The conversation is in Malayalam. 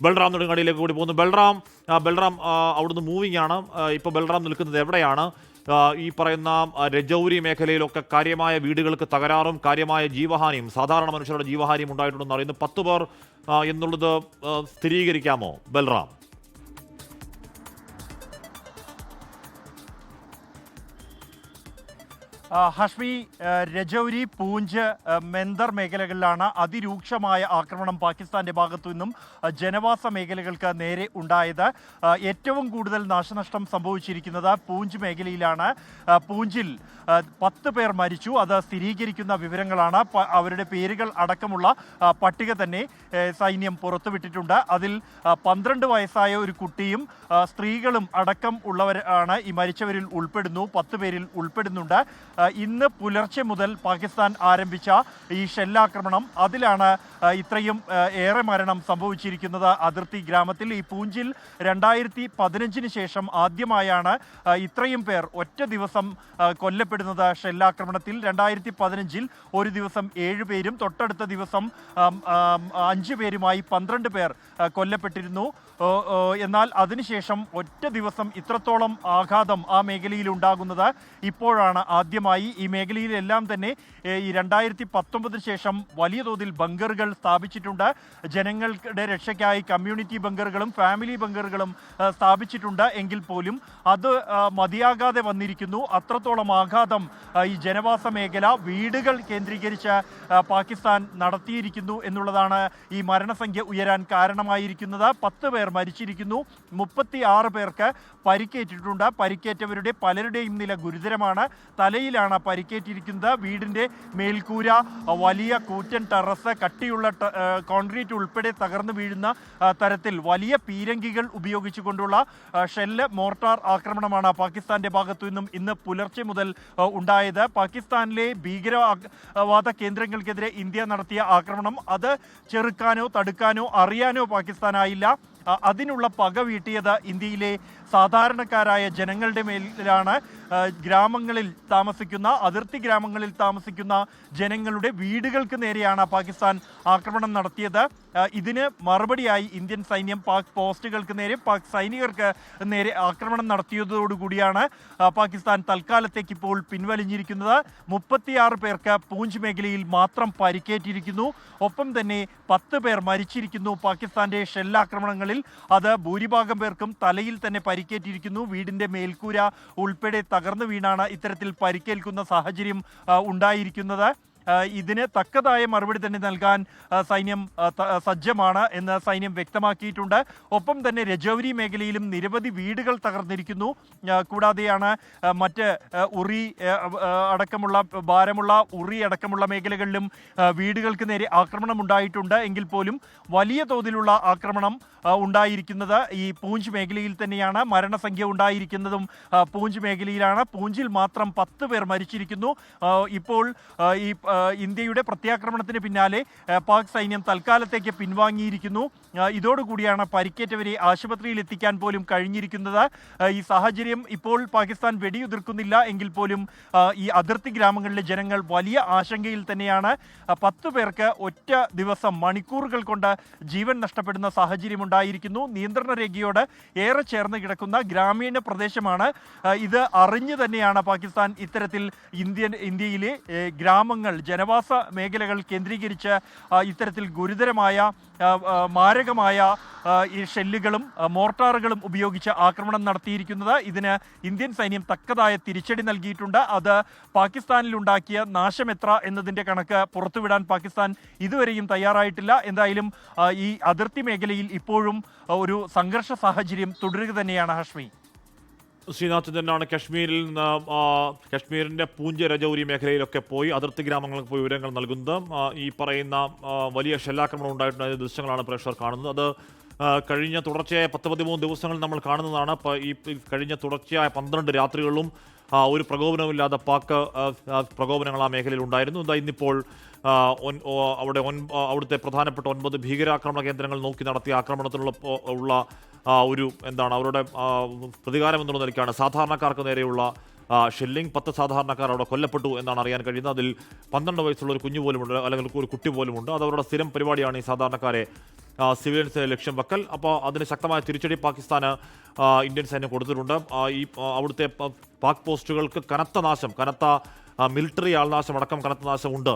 ബൽറാം നെടുങ്ങാടിയിലേക്ക് കൂടി പോകുന്നു. ബൽറാം അവിടുന്ന് മൂവിംഗ് ആണ്. ഇപ്പോൾ ബൽറാം നിൽക്കുന്നത് എവിടെയാണ്? ഈ പറയുന്ന രജൗരി മേഖലയിലൊക്കെ കാര്യമായ വീടുകൾക്ക് തകരാറും കാര്യമായ ജീവഹാനിയും സാധാരണ മനുഷ്യരുടെ ജീവഹാനിയും ഉണ്ടായിട്ടുണ്ടെന്ന് അറിയുന്നു. 10 പേർ എന്നുള്ളത് സ്ഥിരീകരിക്കാമോ ബൽറാം? ഹഷ്മി, രജൗരി, പൂഞ്ച്, മെന്ദർ മേഖലകളിലാണ് അതിരൂക്ഷമായ ആക്രമണം പാകിസ്ഥാന്റെ ഭാഗത്തു നിന്നും ജനവാസ മേഖലകൾക്ക് നേരെ ഉണ്ടായത്. ഏറ്റവും കൂടുതൽ നാശനഷ്ടം സംഭവിച്ചിരിക്കുന്നത് പൂഞ്ച് മേഖലയിലാണ്. പൂഞ്ചിൽ 10 പേർ മരിച്ചു. അത് സ്ഥിരീകരിക്കുന്ന വിവരങ്ങളാണ്. അവരുടെ പേരുകൾ അടക്കമുള്ള പട്ടിക തന്നെ സൈന്യം പുറത്തുവിട്ടിട്ടുണ്ട്. അതിൽ 12 വയസ്സായ ഒരു കുട്ടിയും സ്ത്രീകളും അടക്കം ഉള്ളവരാണ് ഈ മരിച്ചവരിൽ ഉൾപ്പെടുന്നു. 10 പേരിൽ ഉൾപ്പെടുന്നുണ്ട്. ഇന്ന് പുലർച്ചെ മുതൽ പാകിസ്ഥാൻ ആരംഭിച്ച ഈ ഷെല്ലാക്രമണം, അതിലാണ് ഇത്രയും ഏറെ മരണം സംഭവിച്ചിരിക്കുന്നത് അതിർത്തി ഗ്രാമത്തിൽ. ഈ പൂഞ്ചിൽ 2015 ശേഷം ആദ്യമായാണ് ഇത്രയും പേർ ഒറ്റ ദിവസം കൊല്ലപ്പെടുന്നത് ഷെല്ലാക്രമണത്തിൽ. 2015 ഒരു ദിവസം 7 പേരും തൊട്ടടുത്ത ദിവസം 5 പേരുമായി 12 പേർ കൊല്ലപ്പെട്ടിരുന്നു. എന്നാൽ അതിനുശേഷം ഒറ്റ ദിവസം ഇത്രത്തോളം ആഘാതം ആ മേഖലയിൽ ഉണ്ടാകുന്നത് ഇപ്പോഴാണ് ആദ്യമായി. ഈ മേഖലയിലെല്ലാം തന്നെ ഈ 2019 ശേഷം വലിയ തോതിൽ ബങ്കറുകൾ സ്ഥാപിച്ചിട്ടുണ്ട്. ജനങ്ങളുടെ രക്ഷയ്ക്കായി കമ്മ്യൂണിറ്റി ബങ്കറുകളും ഫാമിലി ബങ്കറുകളും സ്ഥാപിച്ചിട്ടുണ്ട്. എങ്കിൽ പോലും അത് മതിയാകാതെ വന്നിരിക്കുന്നു. അത്രത്തോളം ആഘാതം ഈ ജനവാസ മേഖല, വീടുകൾ കേന്ദ്രീകരിച്ച് പാകിസ്ഥാൻ നടത്തിയിരിക്കുന്നു എന്നുള്ളതാണ് ഈ മരണസംഖ്യ ഉയരാൻ കാരണമായിരിക്കുന്നത്. 10 പേർ മരിച്ചിരിക്കുന്നു, 36 പേർക്ക് പരിക്കേറ്റിട്ടുണ്ട്. പരിക്കേറ്റവരുടെ പലരുടെയും നില ഗുരുതരമാണ്. തലയിലാണ് പരിക്കേറ്റിരിക്കുന്നത്. വീടിൻ്റെ മേൽക്കൂര, വലിയ കൂറ്റൻ ടെറസ്, കട്ടിയുള്ള കോൺക്രീറ്റ് ഉൾപ്പെടെ തകർന്നു വീഴുന്ന തരത്തിൽ വലിയ പീരങ്കികൾ ഉപയോഗിച്ചുകൊണ്ടുള്ള ഷെല്ല് മോർട്ടാർ ആക്രമണമാണ് പാകിസ്ഥാന്റെ ഭാഗത്തു നിന്നും ഇന്ന് പുലർച്ചെ മുതൽ ഉണ്ടായത്. പാകിസ്ഥാനിലെ ഭീകരവാദ കേന്ദ്രങ്ങൾക്കെതിരെ ഇന്ത്യ നടത്തിയ ആക്രമണം അത് ചെറുക്കാനോ തടുക്കാനോ അറിയാനോ പാകിസ്ഥാനായില്ല. അതിനുള്ള പക വീട്ടിയത് ഇന്ത്യയിലെ സാധാരണക്കാരായ ജനങ്ങളുടെ മേലിലാണ്. ഗ്രാമങ്ങളിൽ താമസിക്കുന്ന, അതിർത്തി ഗ്രാമങ്ങളിൽ താമസിക്കുന്ന ജനങ്ങളുടെ വീടുകൾക്ക് നേരെയാണ് പാകിസ്ഥാൻ ആക്രമണം നടത്തിയത്. ഇതിന് മറുപടിയായി ഇന്ത്യൻ സൈന്യം പാക് പോസ്റ്റുകൾക്ക് നേരെ, പാക് സൈനികർക്ക് നേരെ ആക്രമണം നടത്തിയതോടുകൂടിയാണ് പാകിസ്ഥാൻ തൽക്കാലത്തേക്ക് ഇപ്പോൾ പിൻവലിഞ്ഞിരിക്കുന്നത്. 36 പേർക്ക് പൂഞ്ച് മേഖലയിൽ മാത്രം പരിക്കേറ്റിരിക്കുന്നു. ഒപ്പം തന്നെ 10 പേർ മരിച്ചിരിക്കുന്നു പാകിസ്ഥാന്റെ ഷെല്ലാക്രമണങ്ങളിൽ. അത് ഭൂരിഭാഗം പേർക്കും തലയിൽ തന്നെ പരിക്കേറ്റിരിക്കുന്നു. വീടിന്റെ മേൽക്കൂര ഉൾപ്പെടെ തകർന്നു വീണാണ് ഇത്തരത്തിൽ പരിക്കേൽക്കുന്ന സാഹചര്യം ഉണ്ടായിരിക്കുന്നത്. ഇതിന് തക്കതായ മറുപടി തന്നെ നൽകാൻ സൈന്യം സജ്ജമാണ് എന്ന് സൈന്യം വ്യക്തമാക്കിയിട്ടുണ്ട്. ഒപ്പം തന്നെ രജൗരി മേഖലയിലും നിരവധി വീടുകൾ തകർന്നിരിക്കുന്നു. കൂടാതെയാണ് മറ്റ് ഉറി അടക്കമുള്ള ഭാരമുള്ള ഉറി അടക്കമുള്ള മേഖലകളിലും വീടുകൾക്ക് നേരെ ആക്രമണം ഉണ്ടായിട്ടുണ്ട്. എങ്കിൽ പോലും വലിയ തോതിലുള്ള ആക്രമണം ഉണ്ടായിരിക്കുന്നത് ഈ പൂഞ്ച് മേഖലയിൽ തന്നെയാണ്. മരണസംഖ്യ ഉണ്ടായിരിക്കുന്നതും പൂഞ്ച് മേഖലയിലാണ്. പൂഞ്ചിൽ മാത്രം 10 പേർ മരിച്ചിരിക്കുന്നു. ഇപ്പോൾ ഈ ഇന്ത്യയുടെ പ്രത്യാക്രമണത്തിന് പിന്നാലെ പാക് സൈന്യം തൽക്കാലത്തേക്ക് പിൻവാങ്ങിയിരിക്കുന്നു. ഇതോടുകൂടിയാണ് പരിക്കേറ്റവരെ ആശുപത്രിയിൽ എത്തിക്കാൻ പോലും കഴിഞ്ഞിരിക്കുന്നത്. ഈ സാഹചര്യം ഇപ്പോൾ പാകിസ്ഥാൻ വെടിയുതിർക്കുന്നില്ല എങ്കിൽ പോലും ഈ അതിർത്തി ഗ്രാമങ്ങളിലെ ജനങ്ങൾ വലിയ ആശങ്കയിൽ തന്നെയാണ്. 10 പേർക്ക് ഒറ്റ ദിവസം മണിക്കൂറുകൾ കൊണ്ട് ജീവൻ നഷ്ടപ്പെടുന്ന സാഹചര്യം ഉണ്ടായിരിക്കുന്നു. നിയന്ത്രണ രേഖയോട് ഏറെ ചേർന്ന് കിടക്കുന്ന ഗ്രാമീണ പ്രദേശമാണ്. ഇത് അറിഞ്ഞു തന്നെയാണ് പാകിസ്ഥാൻ ഇത്തരത്തിൽ ഇന്ത്യയിലെ ഗ്രാമങ്ങൾ, ജനവാസ മേഖലകൾ കേന്ദ്രീകരിച്ച് ഇത്തരത്തിൽ ഗുരുതരമായ മാരകമായ ഈ ഷെല്ലുകളും മോർട്ടാറുകളും ഉപയോഗിച്ച് ആക്രമണം നടത്തിയിരിക്കുന്നത്. ഇതിന് ഇന്ത്യൻ സൈന്യം തക്കതായ തിരിച്ചടി നൽകിയിട്ടുണ്ട്. അത് പാകിസ്ഥാനിലുണ്ടാക്കിയ നാശം എത്ര എന്നതിൻ്റെ കണക്ക് പുറത്തുവിടാൻ പാകിസ്ഥാൻ ഇതുവരെയും തയ്യാറായിട്ടില്ല. എന്തായാലും ഈ അതിർത്തി മേഖലയിൽ ഇപ്പോഴും ഒരു സംഘർഷ സാഹചര്യം തുടരുക തന്നെയാണ്. ഹഷ്മി, ശ്രീനാഥ് തന്നെയാണ് കശ്മീരിൻ്റെ പൂഞ്ച്, രജൗരി മേഖലയിലൊക്കെ പോയി അതിർത്തി ഗ്രാമങ്ങൾക്ക് പോയി വിവരങ്ങൾ നൽകുന്നത്. ഈ പറയുന്ന വലിയ ഷെല്ലാക്രമണം ഉണ്ടായിട്ടുള്ള ദൃശ്യങ്ങളാണ് പ്രേക്ഷകർ കാണുന്നത്. അത് കഴിഞ്ഞ തുടർച്ചയായ 10-13 ദിവസങ്ങൾ നമ്മൾ കാണുന്നതാണ്. ഈ കഴിഞ്ഞ തുടർച്ചയായ 12 രാത്രികളിലും ഒരു പ്രകോപനവുമില്ലാതെ പാക് പ്രകോപനങ്ങൾ ആ മേഖലയിൽ ഉണ്ടായിരുന്നു. ഇന്നിപ്പോൾ അവിടുത്തെ പ്രധാനപ്പെട്ട 9 ഭീകരാക്രമണ കേന്ദ്രങ്ങൾ നോക്കി നടത്തിയ ആക്രമണത്തിനുള്ള ഒരു അവരുടെ പ്രതികാരം എന്നുള്ള നിലയ്ക്കാണ് സാധാരണക്കാർക്ക് നേരെയുള്ള ഷെല്ലിംഗ്. 10 സാധാരണക്കാർ അവിടെ കൊല്ലപ്പെട്ടു എന്നാണ് അറിയാൻ കഴിയുന്നത്. അതിൽ 12 വയസ്സുള്ള ഒരു കുഞ്ഞു പോലുമുണ്ട്, അല്ലെങ്കിൽ ഒരു കുട്ടി പോലുമുണ്ട്. അത് അവരുടെ സ്ഥിരം പരിപാടിയാണ് ഈ സാധാരണക്കാരെ സിവിലിയൻസിനെ ലക്ഷ്യം വെക്കൽ. അപ്പോൾ അതിന് ശക്തമായ തിരിച്ചടി പാകിസ്ഥാന് ഇന്ത്യൻ സൈന്യം കൊടുത്തിട്ടുണ്ട്. അവിടുത്തെ പാക് പോസ്റ്റുകൾക്ക് കനത്ത മിലിറ്ററി ആൾനാശം അടക്കം കനത്ത നാശമുണ്ട്.